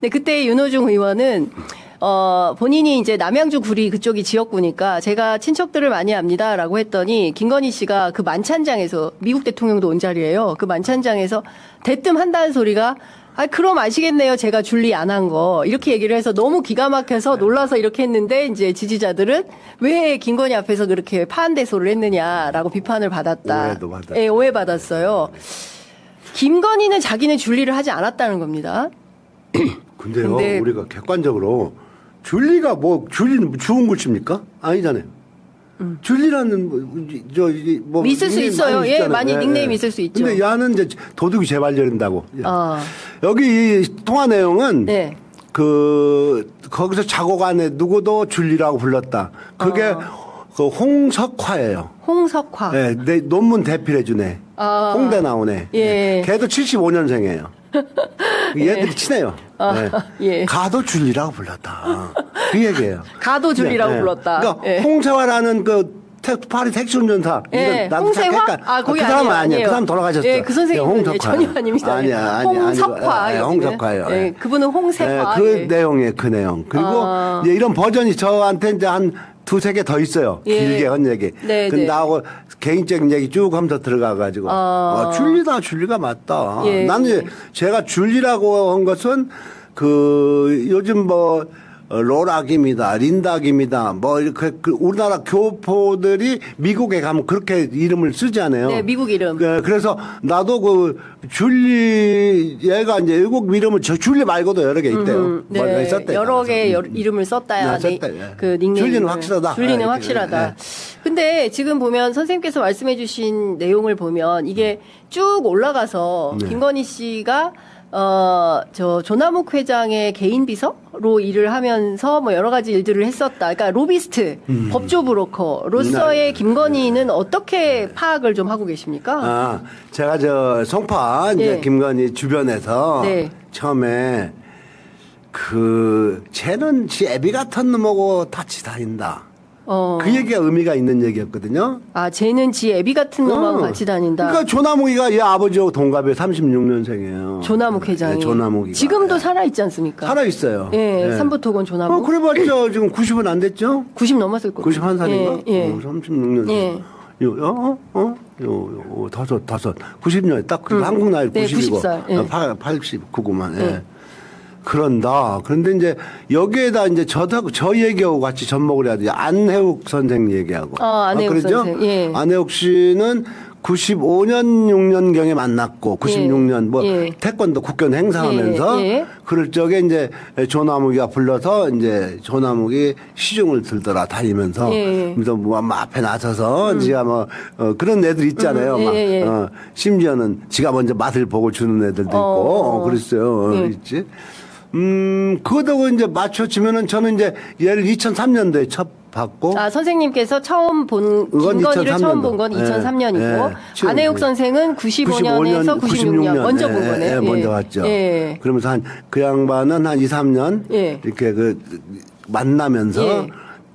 네, 그때 윤호중 의원은 본인이 이제 남양주 구리 그쪽이 지역구니까 제가 친척들을 많이 압니다라고 했더니 김건희 씨가 그 만찬장에서 미국 대통령도 온 자리예요. 그 만찬장에서 대뜸 한다는 소리가 그럼 아시겠네요. 제가 준리 안 한 거. 이렇게 얘기를 해서 너무 기가 막혀서 놀라서 이렇게 했는데 이제 지지자들은 왜 김건희 앞에서 그렇게 파한대소를 했느냐라고 비판을 받았다. 오해도 받았다. 네, 오해받았어요. 김건희는 자기는 준리를 하지 않았다는 겁니다. 근데요, 근데- 우리가 객관적으로 줄리가 줄리는 좋은 것입니까? 아니잖아요. 줄리라는 있을 수 닉네임 있어요. 많이 예, 있잖아요. 많이 닉네임이 있을 수 있죠. 근데 야는 이제 도둑이 재발견된다고. 아, 여기 이 통화 내용은 네. 거기서 작업 안에 누구도 줄리라고 불렀다. 그게 그 홍석화예요. 홍석화. 네, 내 논문 대필해주네. 아. 홍대 나오네. 예. 걔도 75년생이에요. 얘들이 친해요. 네. 예. 가도 줄리라고 불렀다. 그 얘기예요. 가도 줄리라고 네, 네. 불렀다. 그러니까 예. 홍세화라는 파리 택시 운전사. 예, 이거 나도 홍세화? 헷갈려. 거기 그 사람은 아니에요. 아니에요. 그 사람 돌아가셨어. 예, 그 선생님은 홍석화. 전혀 아닙니다. 아니야. 홍석화. 여기는. 홍석화예요. 예, 그분은 홍세화. 그 예. 내용이에요. 그 내용. 그리고 아. 이제 이런 버전이 저한테 이제 한 두세 개 더 있어요. 예. 길게 한 얘기. 네, 근데 네. 나하고 개인적인 얘기 쭉 하면서 들어가가지고. 줄리가 맞다. 예, 나는 이제 제가 줄리라고 한 것은 요즘 로라김이다, 린다김이다, 이렇게 우리나라 교포들이 미국에 가면 그렇게 이름을 쓰지 않아요. 네, 미국 이름. 그래서 나도 줄리, 얘가 이제 외국 이름을 줄리 말고도 여러 개 있대요. 네, 있었대요. 여러 개 이름을 썼다야. 네, 썼대, 예. 그 닉네임. 줄리는 확실하다. 줄리는 아, 확실하다. 예. 근데 지금 보면 선생님께서 말씀해 주신 내용을 보면 이게 쭉 올라가서 네. 김건희 씨가 조남욱 회장의 개인 비서로 일을 하면서 여러 가지 일들을 했었다. 그러니까 로비스트, 법조 브로커로서의 네. 김건희는 어떻게 파악을 좀 하고 계십니까? 제가 송파 이제 예. 김건희 주변에서 네. 처음에 쟤는 지 애비 같은 놈하고 같이 다닌다. 그 얘기가 의미가 있는 얘기였거든요. 쟤는 지 애비 같은 놈하고 같이 다닌다. 그러니까 조남욱이가 얘 아버지하고 동갑이에요. 36년생이에요. 조남욱 회장이. 조남욱이가. 지금도 살아있지 않습니까? 살아있어요. 예, 삼부토건 조남욱. 그래봤자 지금 90은 안 됐죠? 90 넘었을 거예요. 91살인가? 예, 예. 36년. 예. 다섯. 90년. 딱 한국 나이 네, 90이고. 90살, 예. 89구만. 예. 예. 그런데 이제 여기에다 이제 저 얘기하고 같이 접목을 해야 돼요. 안혜욱 선생 얘기하고. 안혜욱 그러죠? 선생. 예. 안혜욱 씨는 95년 6년경에 만났고 96년 예. 태권도 국견 행사하면서 예. 그럴 적에 이제 조남욱이가 불러서 이제 조남욱이 시중을 들더라 다니면서 예. 그래서 앞에 나서서 지가 그런 애들 있잖아요. 예. 심지어는 지가 먼저 맛을 보고 주는 애들도 있고 그랬어요. 예. 있지. 그거도 이제 맞춰지면은 저는 이제 얘를 2003년도에 첫 봤고. 선생님께서 처음 본, 김건희를 처음 본 건 2003년이고, 예. 안혜욱 선생은 95년에서 96년. 먼저 본 거네요. 예, 먼저 봤죠. 예. 그러면서 그 양반은 한 2, 3년 예. 이렇게 만나면서 예.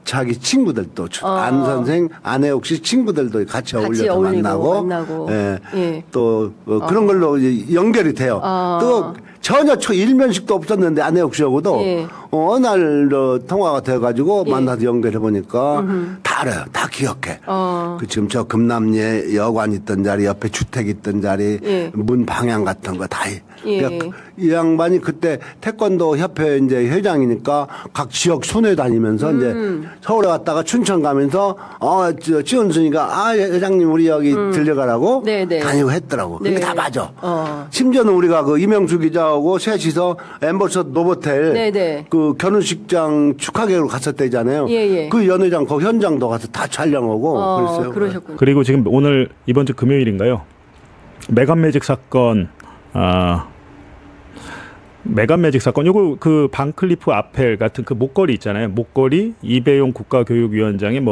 자기 친구들도 안 선생, 안혜욱 씨 친구들도 같이 어울려서 어울리고 만나고, 예. 예. 또 그런 걸로 이제 연결이 돼요. 또 전혀 일면식도 없었는데 안혜욱 씨하고도 예. 어느 날 통화가 돼가지고 만나서 연결해 보니까 다 알아요. 다 기억해. 지금 저 금남리에 여관 있던 자리, 옆에 주택 있던 자리, 예. 문 방향 같은 거 다. 예. 그러니까 이 양반이 그때 태권도 협회 이제 회장이니까 각 지역 순회 다니면서 이제 서울에 갔다가 춘천 가면서 지원순이가 회장님 우리 여기 들려가라고 네네. 다니고 했더라고. 그게 네. 다 맞아. 심지어는 우리가 이명수 기자하고 셋이서 엠버서 노보텔 네네. 그 결혼식장 축하객으로 갔었대잖아요. 예. 그 연회장 그 현장도 가서 다 촬영하고 그랬어요. 그러셨군요. 그리고 지금 이번 주 금요일인가요? 메간매직 사건, 메간매직 사건, 요거 그 반클리프 아펠 같은 그 목걸이 있잖아요. 목걸이, 이배용 국가교육위원장의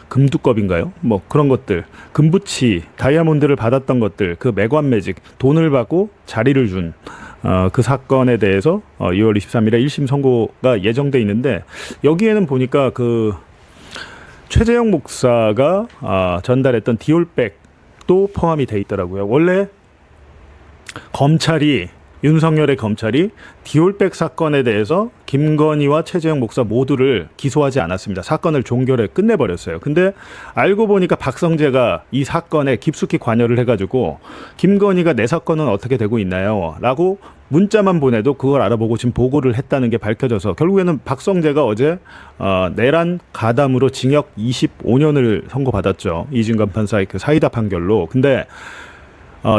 금두껍인가요? 그런 것들, 금부치, 다이아몬드를 받았던 것들, 그 메간매직, 돈을 받고 자리를 준, 그 사건에 대해서 2월 23일에 1심 선고가 예정돼 있는데, 여기에는 보니까 최재형 목사가 전달했던 디올백도 포함이 돼 있더라고요. 원래 검찰이 윤석열의 검찰이 디올백 사건에 대해서 김건희와 최재형 목사 모두를 기소하지 않았습니다. 사건을 종결해 끝내버렸어요. 근데 알고 보니까 박성재가 이 사건에 깊숙이 관여를 해가지고 김건희가 내 사건은 어떻게 되고 있나요? 라고 문자만 보내도 그걸 알아보고 지금 보고를 했다는 게 밝혀져서 결국에는 박성재가 어제 내란 가담으로 징역 25년을 선고받았죠. 이진관 판사의 그 사이다 판결로. 근데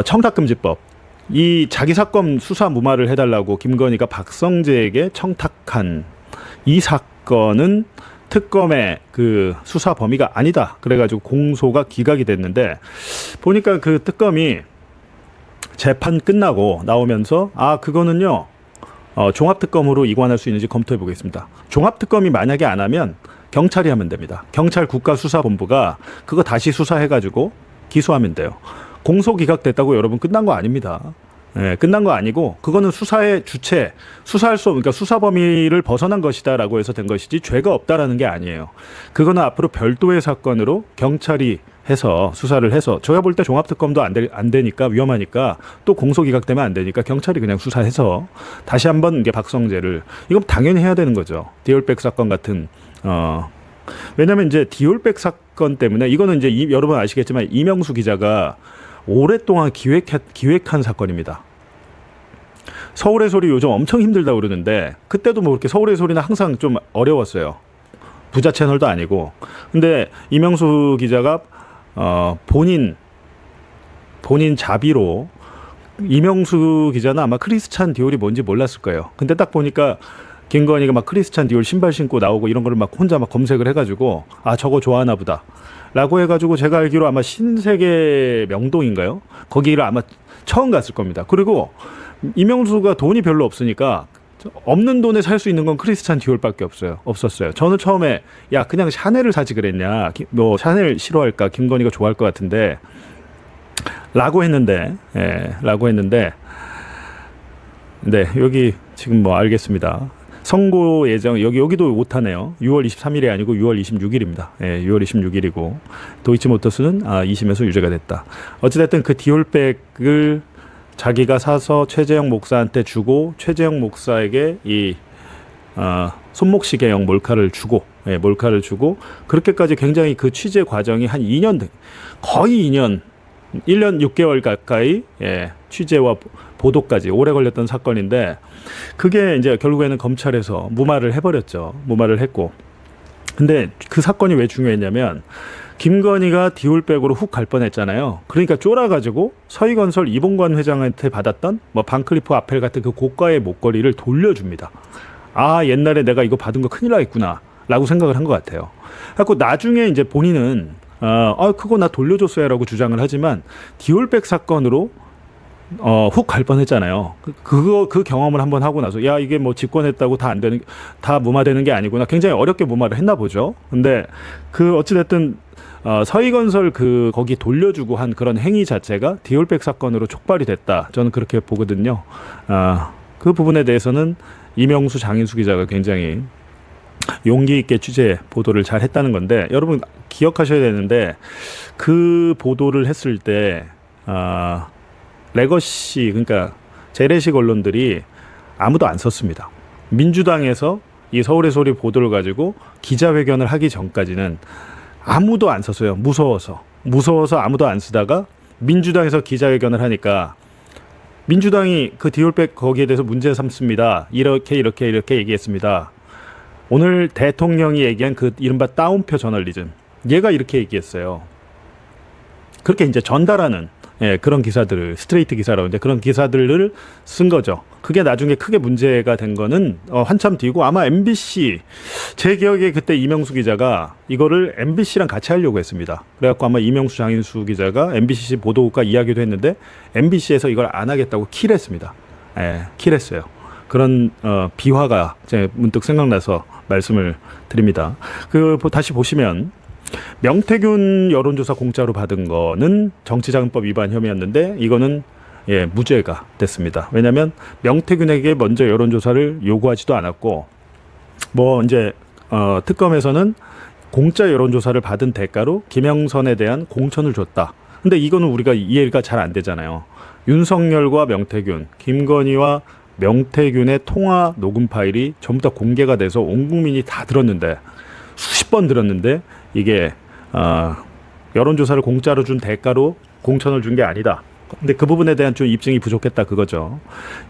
청탁금지법, 이 자기 사건 수사 무마를 해달라고 김건희가 박성재에게 청탁한 이 사건은 특검의 그 수사 범위가 아니다. 그래가지고 공소가 기각이 됐는데 보니까 그 특검이 재판 끝나고 나오면서 그거는요 종합특검으로 이관할 수 있는지 검토해 보겠습니다. 종합특검이 만약에 안 하면 경찰이 하면 됩니다. 경찰 국가수사본부가 그거 다시 수사해가지고 기소하면 돼요. 공소 기각됐다고 여러분 끝난 거 아닙니다. 예, 끝난 거 아니고 그거는 수사의 주체, 수사할 수 그러니까 수사 범위를 벗어난 것이다라고 해서 된 것이지 죄가 없다라는 게 아니에요. 그거는 앞으로 별도의 사건으로 경찰이 해서 수사를 해서 제가 볼 때 종합특검도 안 되니까 위험하니까 또 공소 기각되면 안 되니까 경찰이 그냥 수사해서 다시 한번 이게 박성재를 이건 당연히 해야 되는 거죠. 디올백 사건 같은 왜냐하면 이제 디올백 사건 때문에 이거는 이제 여러분 아시겠지만 이명수 기자가 오랫동안 기획한 사건입니다. 서울의 소리 요즘 엄청 힘들다고 그러는데 그때도 뭐 이렇게 서울의 소리는 항상 좀 어려웠어요. 부자 채널도 아니고. 근데 이명수 기자가 본인 자비로 이명수 기자는 아마 크리스찬 디올이 뭔지 몰랐을 거예요. 근데 딱 보니까 김건희가 막 크리스찬 디올 신발 신고 나오고 이런 거를 막 혼자 막 검색을 해가지고 저거 좋아하나 보다 라고 해가지고 제가 알기로 아마 신세계 명동인가요? 거기를 아마 처음 갔을 겁니다. 그리고 이명수가 돈이 별로 없으니까 없는 돈에 살 수 있는 건 크리스찬 디올밖에 없었어요. 저는 처음에 그냥 샤넬을 사지 그랬냐, 뭐 샤넬 싫어할까, 김건희가 좋아할 것 같은데 라고 했는데 네, 여기 지금 뭐 알겠습니다. 선고 예정 여기도 오타네요. 6월 23일이 아니고 6월 26일입니다. 예, 6월 26일이고 도이치모터스는 2심에서 유죄가 됐다. 어찌됐든 그 디올백을 자기가 사서 최재형 목사한테 주고 최재형 목사에게 이 손목시계형 몰카를 주고 그렇게까지 굉장히 그 취재 과정이 한 2년 거의 2년 1년 6개월 가까이 취재와 보도까지 오래 걸렸던 사건인데 그게 이제 결국에는 검찰에서 무마를 해버렸죠. 무마를 했고. 근데 그 사건이 왜 중요했냐면 김건희가 디올백으로 훅 갈 뻔했잖아요. 그러니까 쫄아가지고 서희건설 이봉관 회장한테 받았던 뭐 반클리프 아펠 같은 그 고가의 목걸이를 돌려줍니다. 옛날에 내가 이거 받은 거 큰일 나겠구나 라고 생각을 한 것 같아요. 그래서 나중에 이제 본인은 그거 나 돌려줬어요라고 주장을 하지만 디올백 사건으로 훅 갈 뻔했잖아요. 그 경험을 한번 하고 나서 이게 뭐 집권했다고 다 무마되는 게 아니구나. 굉장히 어렵게 무마를 했나 보죠. 근데 그 어찌됐든 서희건설 거기 돌려주고 한 그런 행위 자체가 디올백 사건으로 촉발이 됐다. 저는 그렇게 보거든요. 그 부분에 대해서는 이명수 장인수 기자가 굉장히 용기 있게 취재 보도를 잘 했다는 건데 여러분 기억하셔야 되는데 그 보도를 했을 때 레거시 그러니까 재래식 언론들이 아무도 안 썼습니다. 민주당에서 이 서울의 소리 보도를 가지고 기자회견을 하기 전까지는 아무도 안 썼어요. 무서워서 아무도 안 쓰다가 민주당에서 기자회견을 하니까 민주당이 그 디올백 거기에 대해서 문제 삼습니다. 이렇게 얘기했습니다. 오늘 대통령이 얘기한 그 이른바 따옴표 저널리즘 얘가 이렇게 얘기했어요. 그렇게 이제 전달하는 그런 기사들을 스트레이트 기사라고 하는데 그런 기사들을 쓴 거죠. 그게 나중에 크게 문제가 된 거는 한참 뒤고 아마 MBC 제 기억에 그때 이명수 기자가 이거를 MBC랑 같이 하려고 했습니다. 그래갖고 아마 이명수 장인수 기자가 MBC 보도국과 이야기도 했는데 MBC에서 이걸 안 하겠다고 킬했습니다. 킬했어요. 그런 비화가 제 문득 생각나서 말씀을 드립니다. 다시 보시면 명태균 여론조사 공짜로 받은 거는 정치자금법 위반 혐의였는데 이거는 무죄가 됐습니다. 왜냐하면 명태균에게 먼저 여론조사를 요구하지도 않았고 뭐 이제 특검에서는 공짜 여론조사를 받은 대가로 김영선에 대한 공천을 줬다. 근데 이거는 우리가 이해가 잘 안 되잖아요. 윤석열과 명태균, 김건희와 명태균의 통화 녹음 파일이 전부 다 공개가 돼서 온 국민이 다 들었는데, 수십 번 들었는데, 이게 여론조사를 공짜로 준 대가로 공천을 준 게 아니다. 근데 그 부분에 대한 좀 입증이 부족했다, 그거죠.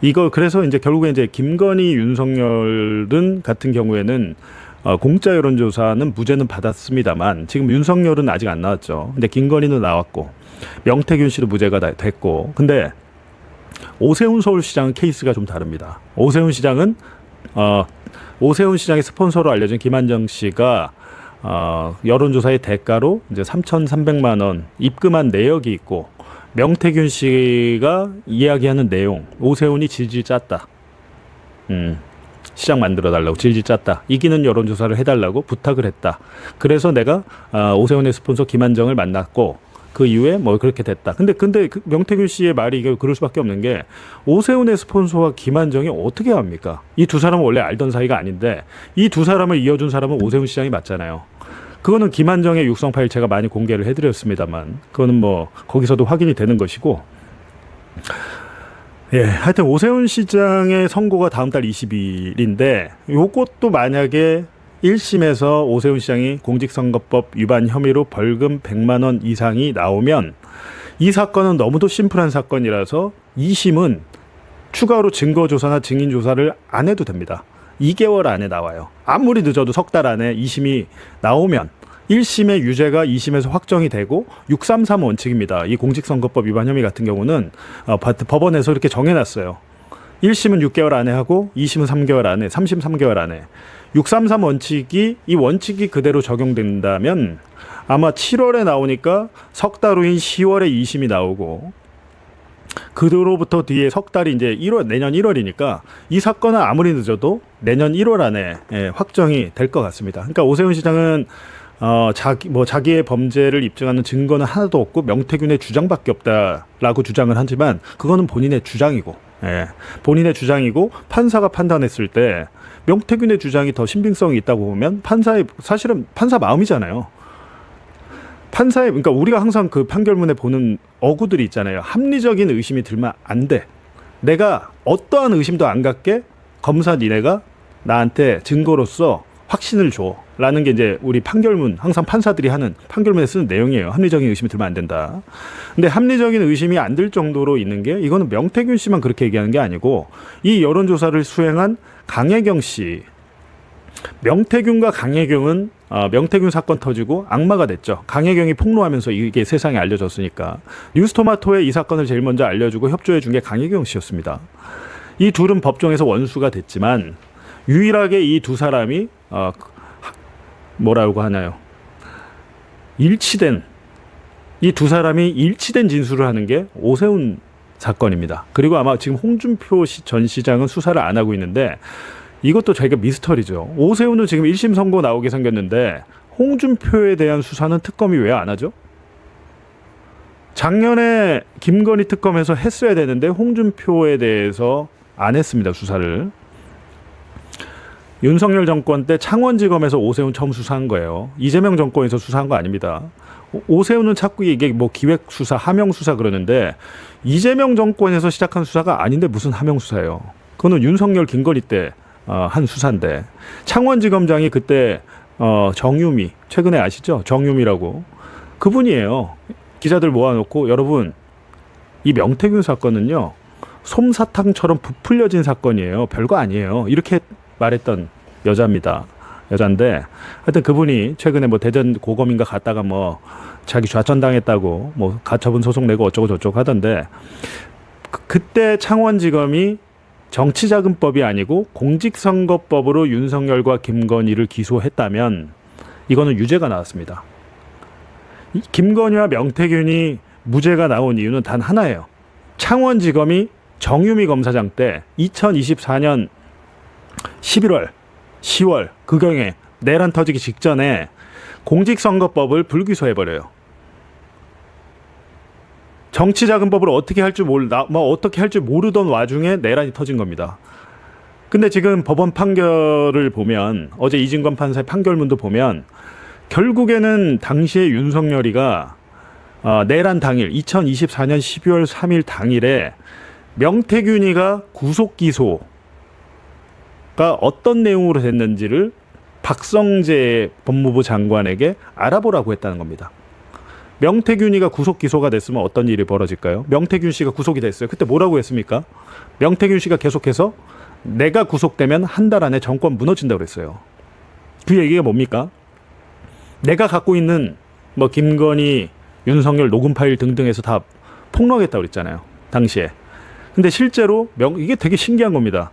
이거 그래서 이제 결국에 이제 김건희, 윤석열은 같은 경우에는 공짜 여론조사는 무죄는 받았습니다만, 지금 윤석열은 아직 안 나왔죠. 근데 김건희는 나왔고, 명태균 씨도 무죄가 됐고, 근데 오세훈 서울시장은 케이스가 좀 다릅니다. 오세훈 시장은 오세훈 시장의 스폰서로 알려진 김한정 씨가 여론조사의 대가로 이제 3,300만 원 입금한 내역이 있고, 명태균 씨가 이야기하는 내용, 오세훈이 질질 짰다. 시장 만들어달라고 질질 짰다. 이기는 여론조사를 해달라고 부탁을 했다. 그래서 내가 오세훈의 스폰서 김한정을 만났고, 그 이후에 뭐 그렇게 됐다. 근데 그 명태균 씨의 말이 이게 그럴 수밖에 없는 게, 오세훈의 스폰서와 김한정이 어떻게 합니까? 이 두 사람은 원래 알던 사이가 아닌데, 이 두 사람을 이어준 사람은 오세훈 시장이 맞잖아요. 그거는 김한정의 육성 파일 제가 많이 공개를 해드렸습니다만, 그거는 뭐 거기서도 확인이 되는 것이고, 예, 하여튼 오세훈 시장의 선고가 다음 달 20일인데, 요것도 만약에 1심에서 오세훈 시장이 공직선거법 위반 혐의로 벌금 100만 원 이상이 나오면, 이 사건은 너무도 심플한 사건이라서 2심은 추가로 증거조사나 증인조사를 안 해도 됩니다. 2개월 안에 나와요. 아무리 늦어도 석 달 안에 2심이 나오면 1심의 유죄가 2심에서 확정이 되고, 633 원칙입니다. 이 공직선거법 위반 혐의 같은 경우는 법원에서 이렇게 정해놨어요. 1심은 6개월 안에 하고 2심은 3개월 안에, 3심 3개월 안에. 633 원칙이, 이 원칙이 그대로 적용된다면 아마 7월에 나오니까 석 달 후인 10월에 2심이 나오고, 그로부터 뒤에 석 달이 이제 내년 1월이니까 이 사건은 아무리 늦어도 내년 1월 안에 확정이 될 것 같습니다. 그러니까 오세훈 시장은 자기의 범죄를 입증하는 증거는 하나도 없고 명태균의 주장밖에 없다라고 주장을 하지만, 그거는 본인의 주장이고, 본인의 주장이고, 판사가 판단했을 때 명태균의 주장이 더 신빙성이 있다고 보면 사실은 판사 마음이잖아요. 그러니까 우리가 항상 그 판결문에 보는 어구들이 있잖아요. 합리적인 의심이 들면 안 돼. 내가 어떠한 의심도 안 갖게 검사 니네가 나한테 증거로서 확신을 줘. 라는 게 이제 우리 판결문, 항상 판사들이 하는 판결문에 쓰는 내용이에요. 합리적인 의심이 들면 안 된다. 근데 합리적인 의심이 안 들 정도로 있는 게, 이거는 명태균 씨만 그렇게 얘기하는 게 아니고, 이 여론조사를 수행한 강혜경 씨, 명태균과 강혜경은 명태균 사건 터지고 악마가 됐죠. 강혜경이 폭로하면서 이게 세상에 알려졌으니까. 뉴스토마토에 이 사건을 제일 먼저 알려주고 협조해 준 게 강혜경 씨였습니다. 이 둘은 법정에서 원수가 됐지만, 유일하게 이 두 사람이 뭐라고 하나요? 이 두 사람이 일치된 진술을 하는 게 오세훈 사건입니다. 그리고 아마 지금 홍준표 전 시장은 수사를 안 하고 있는데, 이것도 저희가 미스터리죠. 오세훈은 지금 1심 선고 나오게 생겼는데, 홍준표에 대한 수사는 특검이 왜 안 하죠? 작년에 김건희 특검에서 했어야 되는데 홍준표에 대해서 안 했습니다, 수사를. 윤석열 정권 때 창원지검에서 오세훈 처음 수사한 거예요. 이재명 정권에서 수사한 거 아닙니다. 오세훈은 자꾸 이게 뭐 기획수사, 하명수사 그러는데, 이재명 정권에서 시작한 수사가 아닌데 무슨 하명수사예요. 그거는 윤석열, 김건희 때 한 수사인데, 창원지검장이 그때 정유미, 최근에 아시죠? 정유미라고. 그분이에요. 기자들 모아놓고, 여러분, 이 명태균 사건은요, 솜사탕처럼 부풀려진 사건이에요. 별거 아니에요. 이렇게 말했던 여자인데, 하여튼 그분이 최근에 뭐 대전 고검인가 갔다가 뭐 자기 좌천당했다고 뭐 가처분 소송 내고 어쩌고 저쩌고 하던데, 그때 창원지검이 정치자금법이 아니고 공직선거법으로 윤석열과 김건희를 기소했다면 이거는 유죄가 나왔습니다. 김건희와 명태균이 무죄가 나온 이유는 단 하나예요. 창원지검이 정유미 검사장 때 2024년 11월, 10월 그경에 내란 터지기 직전에 공직선거법을 불기소해버려요. 정치자금법을 어떻게 할 줄 모르던 와중에 내란이 터진 겁니다. 근데 지금 법원 판결을 보면, 어제 이진관 판사의 판결문도 보면, 결국에는 당시에 윤석열이가 내란 당일 2024년 12월 3일 당일에 명태균이가 구속 기소가 어떤 내용으로 됐는지를 박성재 법무부 장관에게 알아보라고 했다는 겁니다. 명태균이가 구속 기소가 됐으면 어떤 일이 벌어질까요? 명태균 씨가 구속이 됐어요. 그때 뭐라고 했습니까? 명태균 씨가 계속해서 내가 구속되면 한 달 안에 정권 무너진다고 그랬어요. 그 얘기가 뭡니까? 내가 갖고 있는 뭐 김건희, 윤석열 녹음 파일 등등에서 다 폭로하겠다고 그랬잖아요. 당시에. 근데 실제로 이게 되게 신기한 겁니다.